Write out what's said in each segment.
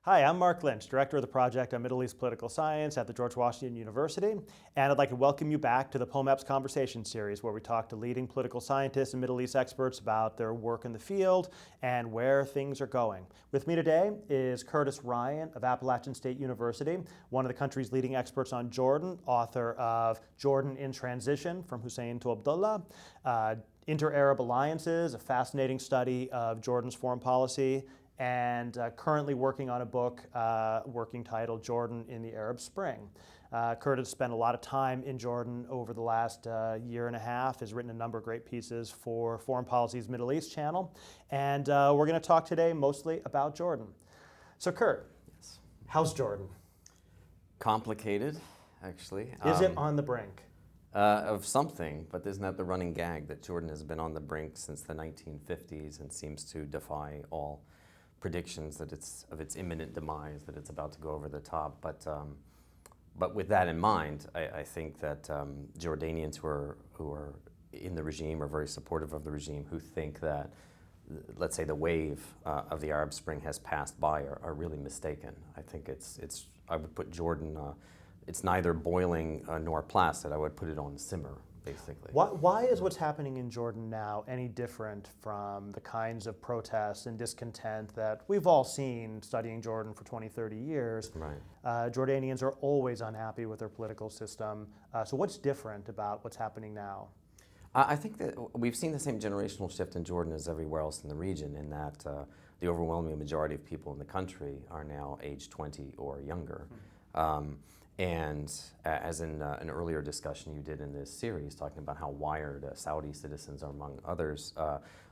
Hi, I'm Mark Lynch, Director of the Project on Middle East Political Science at the George Washington University, and I'd like to welcome you back to the POMEPS Conversation Series, where we talk to leading political scientists and Middle East experts about their work in the field and where things are going. With me today is Curtis Ryan of Appalachian State University, one of the country's leading experts on Jordan, author of Jordan in Transition, From Hussein to Abdullah, Inter-Arab Alliances, a fascinating study of Jordan's foreign policy, and currently working on a book working titled Jordan in the Arab Spring. Curtis spent a lot of time in Jordan over the last year and a half, has written a number of great pieces for Foreign Policy's Middle East channel, and we're going to talk today mostly about Jordan. So Kurt, Yes. how's Jordan? Complicated, actually. Is it on the brink? Of something, but isn't that the running gag that Jordan has been on the brink since the 1950s and seems to defy all predictions that of its imminent demise, that it's about to go over the top. But with that in mind, I think that Jordanians who are in the regime are very supportive of the regime, who think that, let's say, the wave of the Arab Spring has passed by, are really mistaken. I think I would put Jordan. It's neither boiling nor placid. I would put it on simmer, basically. Why is what's happening in Jordan now any different from the kinds of protests and discontent that we've all seen studying Jordan for 20, 30 years? Right. Jordanians are always unhappy with their political system. So what's different about what's happening now? I think that we've seen the same generational shift in Jordan as everywhere else in the region, in that the overwhelming majority of people in the country are now age 20 or younger. And as in an earlier discussion you did in this series, talking about how wired Saudi citizens are among others,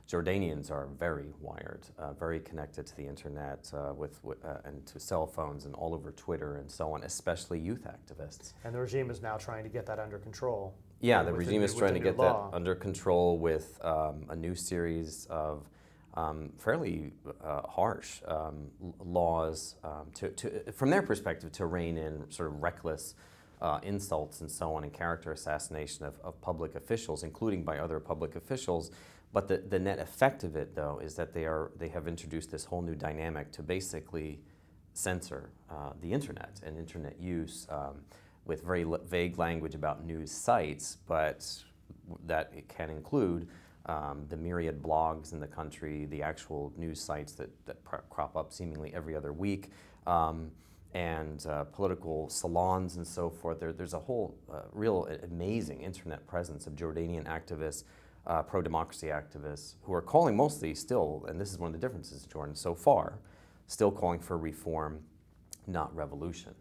Jordanians are very wired, very connected to the internet and to cell phones and all over Twitter and so on, especially youth activists. And the regime is now trying to get that under control. Yeah, the regime is trying to get that under control with a new series of fairly harsh laws from their perspective, to rein in sort of reckless insults and so on, and character assassination of public officials, including by other public officials. But the net effect of it, though, is that they have introduced this whole new dynamic to basically censor the internet and internet use, with very vague language about news sites, but that it can include the myriad blogs in the country, the actual news sites that crop up seemingly every other week, and political salons and so forth. There's a whole real amazing internet presence of Jordanian activists, pro-democracy activists, who are calling mostly still, and this is one of the differences in Jordan so far, still calling for reform, not revolution.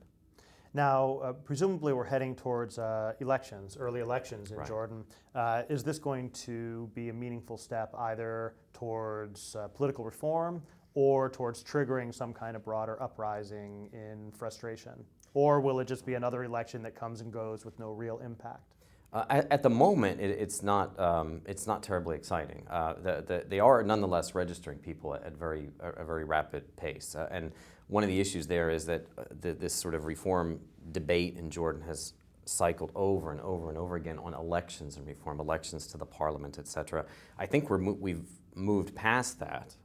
Now, presumably we're heading towards elections, early elections in Right. Jordan. Is this going to be a meaningful step either towards political reform or towards triggering some kind of broader uprising in frustration? Or will it just be another election that comes and goes with no real impact? At the moment, it's not terribly exciting. They are nonetheless registering people at a very rapid pace. And one of the issues there is that this sort of reform debate in Jordan has cycled over and over and over again on elections and reform, elections to the parliament, etc. I think we've moved past that.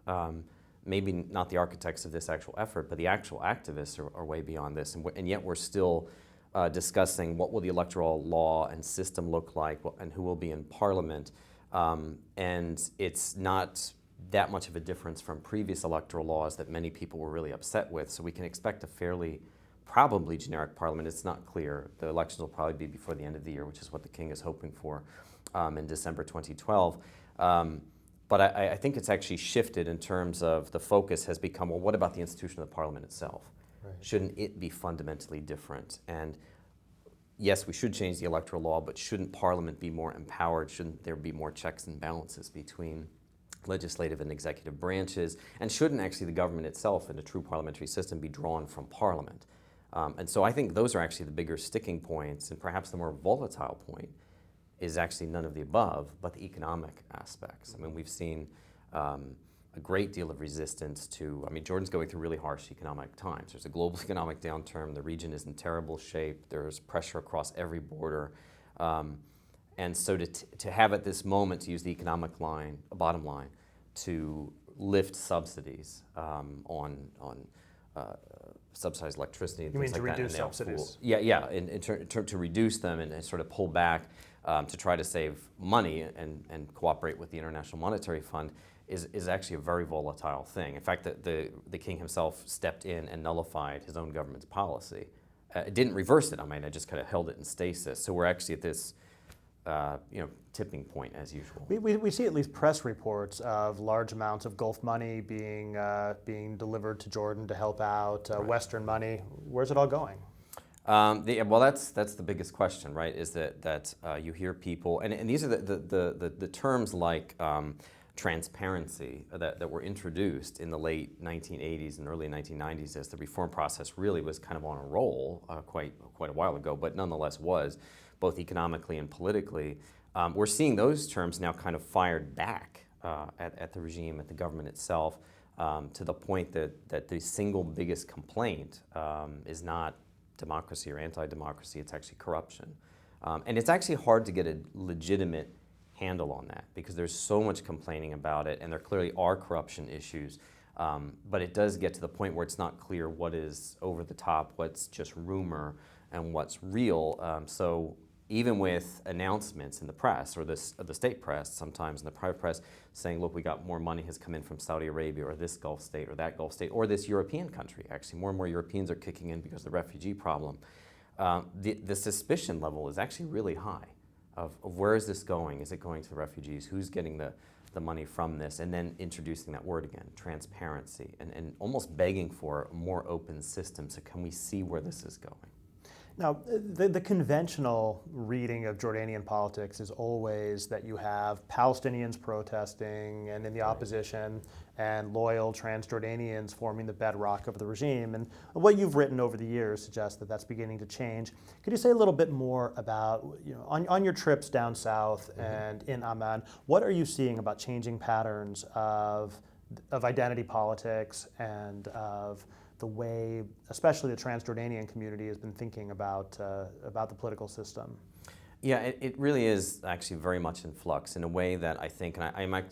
Maybe not the architects of this actual effort, but the actual activists are way beyond this, and yet we're still discussing what will the electoral law and system look like, and who will be in parliament. And it's not that much of a difference from previous electoral laws that many people were really upset with. So we can expect a fairly, probably generic parliament. It's not clear. The elections will probably be before the end of the year, which is what the king is hoping for in December 2012. But I think it's actually shifted in terms of the focus has become, well, what about the institution of the parliament itself? Right. Shouldn't it be fundamentally different? And yes, we should change the electoral law, but shouldn't Parliament be more empowered? Shouldn't there be more checks and balances between legislative and executive branches? And shouldn't actually the government itself in a true parliamentary system be drawn from Parliament? And so I think those are actually the bigger sticking points, and perhaps the more volatile point is actually none of the above, but the economic aspects. I mean, we've seen a great deal of resistance to, Jordan's going through really harsh economic times. There's a global economic downturn. The region is in terrible shape. There's pressure across every border. And so to have at this moment, to use the economic bottom line, to lift subsidies on subsidized electricity and you things mean like to that. reduce subsidies? Yeah, to reduce them and sort of pull back to try to save money and cooperate with the International Monetary Fund is actually a very volatile thing. In fact, the king himself stepped in and nullified his own government's policy. It didn't reverse it, it just kind of held it in stasis. So we're actually at this tipping point as usual. We see at least press reports of large amounts of Gulf money being delivered to Jordan to help out, Right. Western money. Where's it all going? Well, that's the biggest question, right? Is that you hear people, and these are the terms like transparency that were introduced in the late 1980s and early 1990s as the reform process really was kind of on a roll quite a while ago, but nonetheless was, both economically and politically. We're seeing those terms now kind of fired back at the regime, at the government itself, to the point that the single biggest complaint is not democracy or anti-democracy, it's actually corruption. And it's actually hard to get a legitimate handle on that because there's so much complaining about it, and there clearly are corruption issues. But it does get to the point where it's not clear what is over the top, what's just rumor, and what's real. So even with announcements in the press or the state press, sometimes in the private press, saying, look, we got more money has come in from Saudi Arabia or this Gulf state or that Gulf state or this European country. Actually, more and more Europeans are kicking in because of the refugee problem. The suspicion level is actually really high of where is this going? Is it going to the refugees? Who's getting the money from this? And then introducing that word again, transparency, and almost begging for a more open system. So can we see where this is going? Now, the conventional reading of Jordanian politics is always that you have Palestinians protesting and in the opposition, and loyal Transjordanians forming the bedrock of the regime. And what you've written over the years suggests that that's beginning to change. Could you say a little bit more about, on your trips down south and in Amman, what are you seeing about changing patterns of identity politics and of the way, especially the Transjordanian community, has been thinking about the political system? Yeah, it really is actually very much in flux in a way that I think, and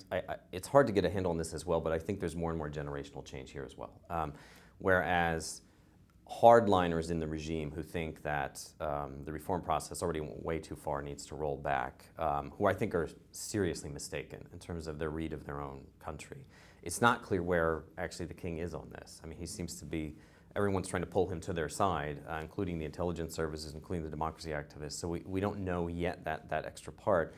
it's hard to get a handle on this as well, but I think there's more and more generational change here as well. Whereas hardliners in the regime who think that the reform process already went way too far, needs to roll back, who I think are seriously mistaken in terms of their read of their own country. It's not clear where actually the king is on this. He seems to be, everyone's trying to pull him to their side, including the intelligence services, including the democracy activists. So we don't know yet that extra part.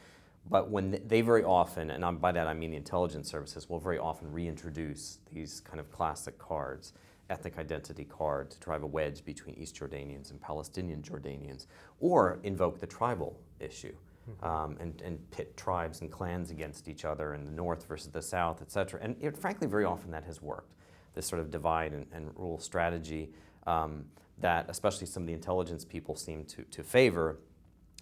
But when they very often, and by that I mean the intelligence services, will very often reintroduce these kind of classic cards, ethnic identity card, to drive a wedge between East Jordanians and Palestinian Jordanians, or invoke the tribal issue. And pit tribes and clans against each other in the north versus the south, et cetera. And frankly, very often that has worked, this sort of divide and rule strategy that especially some of the intelligence people seem to favor.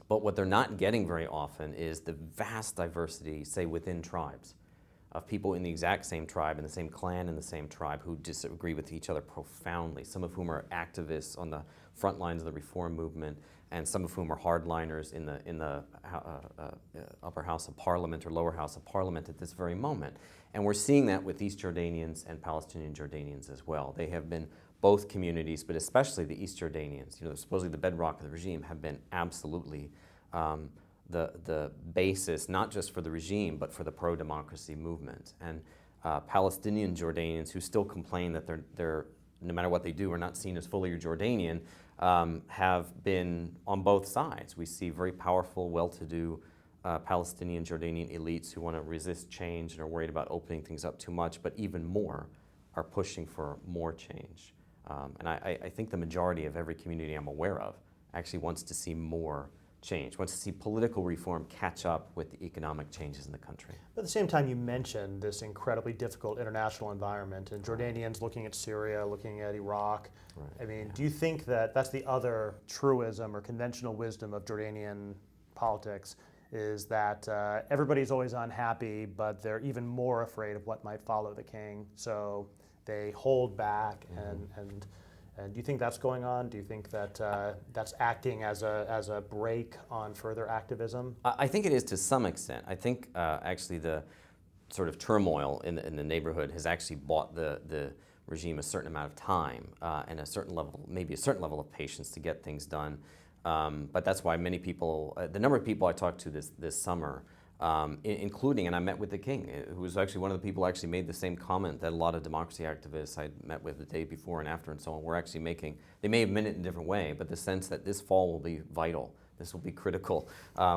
But what they're not getting very often is the vast diversity, say, within tribes, of people in the exact same tribe, in the same clan, in the same tribe, who disagree with each other profoundly, some of whom are activists on the front lines of the reform movement, and some of whom are hardliners in the upper house of parliament or lower house of parliament at this very moment. And we're seeing that with East Jordanians and Palestinian Jordanians as well. They have been both communities, but especially the East Jordanians, supposedly the bedrock of the regime, have been absolutely the basis, not just for the regime, but for the pro-democracy movement. And Palestinian Jordanians who still complain that they're no matter what they do, are not seen as fully Jordanian, have been on both sides. We see very powerful, well-to-do Palestinian Jordanian elites who want to resist change and are worried about opening things up too much, but even more are pushing for more change. And I think the majority of every community I'm aware of actually wants to see more change, wants to see political reform catch up with the economic changes in the country. But at the same time, you mentioned this incredibly difficult international environment, and Jordanians looking at Syria, looking at Iraq. Right. Do you think that that's the other truism or conventional wisdom of Jordanian politics, is that everybody's always unhappy, but they're even more afraid of what might follow the king, so they hold back and do you think that's going on? Do you think that that's acting as a brake on further activism? I think it is to some extent. I think actually the sort of turmoil in the neighborhood has actually brought the regime a certain amount of time and a certain level, maybe a certain level of patience to get things done. But that's why many people, the number of people I talked to this summer, including, and I met with the king, who was actually one of the people who actually made the same comment that a lot of democracy activists I met with the day before and after and so on were actually making. They may have meant it in a different way, but the sense that this fall will be vital, this will be critical,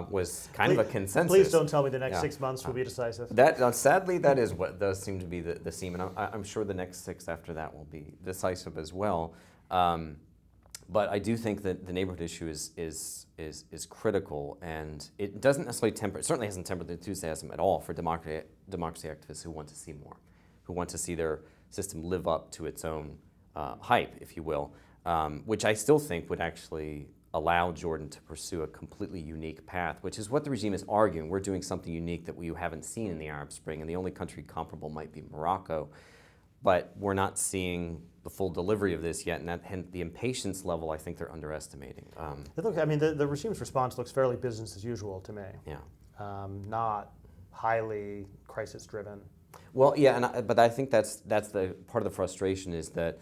was kind of a consensus. Please don't tell me the next 6 months will be decisive. That sadly, that is what does seem to be the theme, and I'm sure the next 6 after that will be decisive as well. But I do think that the neighborhood issue is critical, and it doesn't necessarily temper. It certainly hasn't tempered the enthusiasm at all for democracy activists who want to see more, who want to see their system live up to its own hype, if you will, which I still think would actually allow Jordan to pursue a completely unique path, which is what the regime is arguing. We're doing something unique that we haven't seen in the Arab Spring, and the only country comparable might be Morocco. But we're not seeing the full delivery of this yet, and the impatience level, I think they're underestimating. I mean, the regime's response looks fairly business as usual to me. Yeah. Not highly crisis-driven. Well, yeah, but I think that's the part of the frustration is that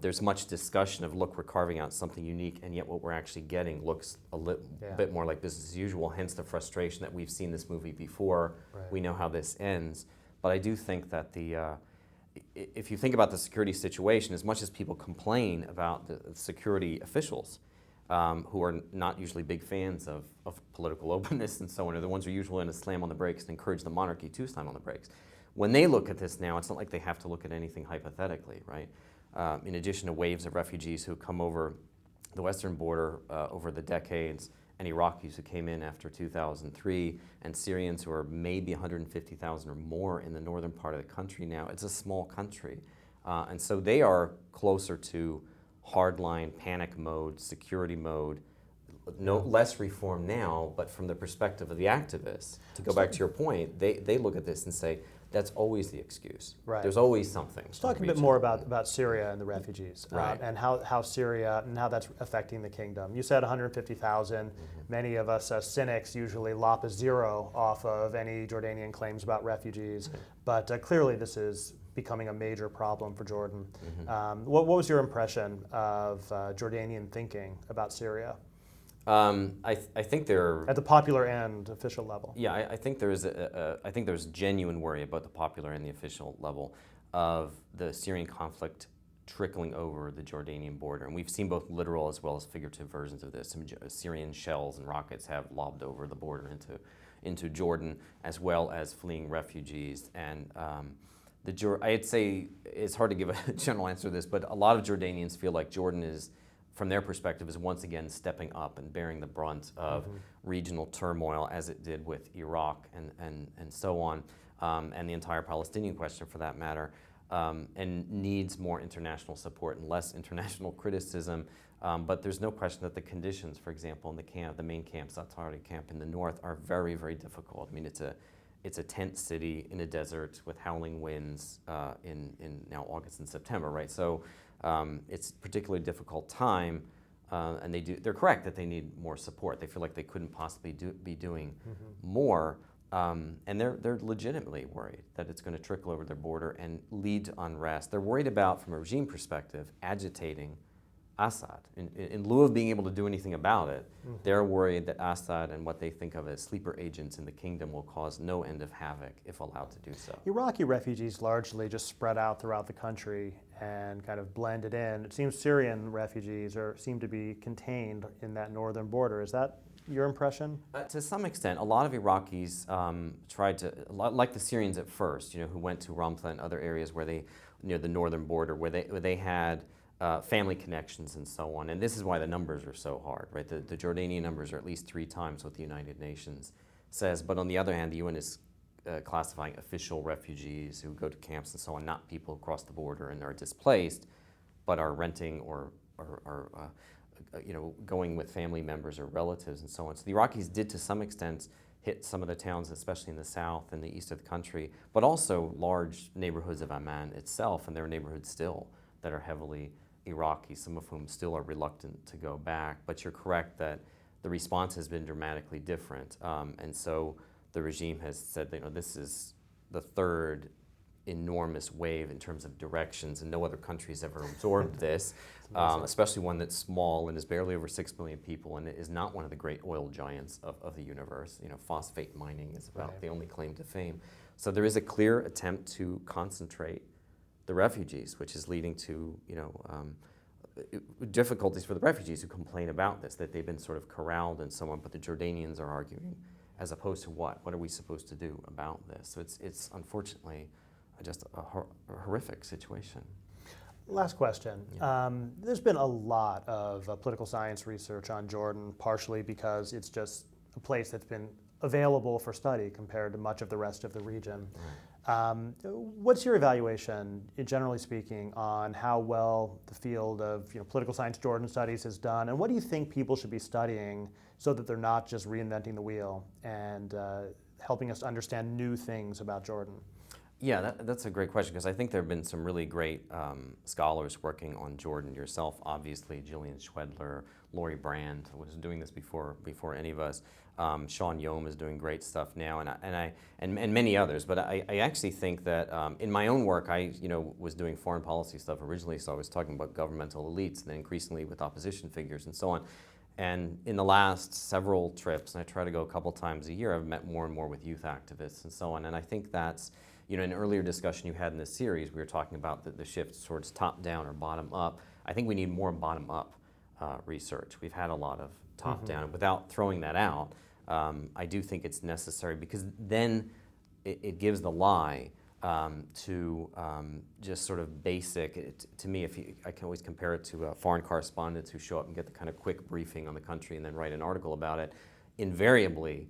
there's much discussion of, look, we're carving out something unique, and yet what we're actually getting looks a bit more like business as usual, hence the frustration that we've seen this movie before. Right. We know how this ends. But I do think that if you think about the security situation, as much as people complain about the security officials, who are not usually big fans of political openness and so on, are the ones who are usually going to slam on the brakes and encourage the monarchy to slam on the brakes. When they look at this now, it's not like they have to look at anything hypothetically, right? In addition to waves of refugees who come over the western border over the decades, and Iraqis who came in after 2003, and Syrians who are maybe 150,000 or more in the northern part of the country now. It's a small country. And so they are closer to hardline panic mode, security mode, less reform now, but from the perspective of the activists, to go back to your point, they look at this and say, that's always the excuse. Right. There's always something. Let's talk a bit more about Syria and the refugees, right. And how Syria and how that's affecting the kingdom. You said 150,000. Many of us as cynics usually lop a zero off of any Jordanian claims about refugees, but clearly this is becoming a major problem for Jordan. What was your impression of Jordanian thinking about Syria? I think they're at the popular and official level. Yeah, I think there's genuine worry about the popular and the official level of the Syrian conflict trickling over the Jordanian border, and we've seen both literal as well as figurative versions of this. Some Syrian shells and rockets have lobbed over the border into Jordan, as well as fleeing refugees. And I'd say it's hard to give a general answer to this, but a lot of Jordanians feel like Jordan is, from their perspective, is once again stepping up and bearing the brunt of regional turmoil, as it did with Iraq and so on, and the entire Palestinian question for that matter, and needs more international support and less international criticism. But there's no question that the conditions, for example, in the main camp, Zaatari camp in the north, are very, very difficult. I mean, it's a tent city in a desert with howling winds in now August and September, right? So it's a particularly difficult time, and they're correct that they need more support. They feel like they couldn't possibly be doing more, and they're legitimately worried that it's going to trickle over their border and lead to unrest. They're worried about, from a regime perspective, agitating Assad. In lieu of being able to do anything about it, they're worried that Assad and what they think of as sleeper agents in the kingdom will cause no end of havoc if allowed to do so. Iraqi refugees largely just spread out throughout the country and kind of blended in. It seems Syrian refugees seem to be contained in that northern border. Is that your impression? To some extent. A lot of Iraqis tried to, like the Syrians at first, who went to Ramla and other areas where near the northern border, where they had family connections and so on. And this is why the numbers are so hard, right? The Jordanian numbers are at least 3 times what the United Nations says. But on the other hand, the UN is classifying official refugees who go to camps and so on, not people who cross the border and are displaced, but are renting or going with family members or relatives and so on. So the Iraqis did, to some extent, hit some of the towns, especially in the south and the east of the country, but also large neighborhoods of Amman itself, and there are neighborhoods still that are heavily Iraqi, some of whom still are reluctant to go back. But you're correct that the response has been dramatically different. And so the regime has said, this is the third enormous wave in terms of directions, and no other country has ever absorbed this, especially one that's small and is barely over 6 million people and is not one of the great oil giants of the universe. You know, phosphate mining is about the only claim to fame. So there is a clear attempt to concentrate the refugees, which is leading to, you know, difficulties for the refugees who complain about this, that they've been sort of corralled and so on, but the Jordanians are arguing as opposed to what? What are we supposed to do about this? So it's unfortunately just a horrific situation. Last question. Yeah. There's been a lot of political science research on Jordan, partially because it's just a place that's been available for study compared to much of the rest of the region. Right. What's your evaluation, generally speaking, on how well the field of political science Jordan studies has done, and what do you think people should be studying so that they're not just reinventing the wheel and helping us understand new things about Jordan? Yeah, that's a great question, because I think there have been some really great scholars working on Jordan. Yourself, obviously, Gillian Schwedler, Laurie Brand was doing this before any of us. Sean Yom is doing great stuff now, and many others. But I actually think that in my own work, I was doing foreign policy stuff originally, so I was talking about governmental elites, and then increasingly with opposition figures and so on. And in the last several trips, and I try to go a couple times a year, I've met more and more with youth activists and so on. And I think that's, in an earlier discussion you had in this series, we were talking about the shift towards top-down or bottom-up. I think we need more bottom-up research. We've had a lot of top-down. Without throwing that out, I do think it's necessary, because then it gives the lie to just sort of basic, to me, I can always compare it to foreign correspondents who show up and get the kind of quick briefing on the country and then write an article about it, invariably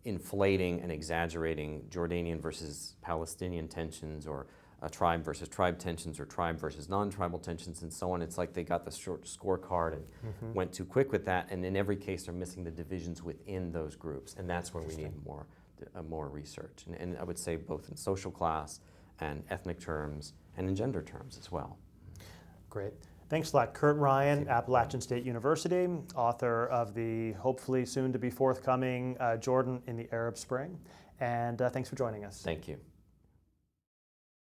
inflating and exaggerating Jordanian versus Palestinian tensions, or tribe versus tribe tensions, or tribe versus non-tribal tensions, and so on. It's like they got the short scorecard and went too quick with that, and in every case they're missing the divisions within those groups, and that's where we need more research. And I would say both in social class and ethnic terms and in gender terms as well. Great. Thanks a lot. Kurt Ryan, Appalachian State University, author of the hopefully soon to be forthcoming Jordan in the Arab Spring. And thanks for joining us. Thank you.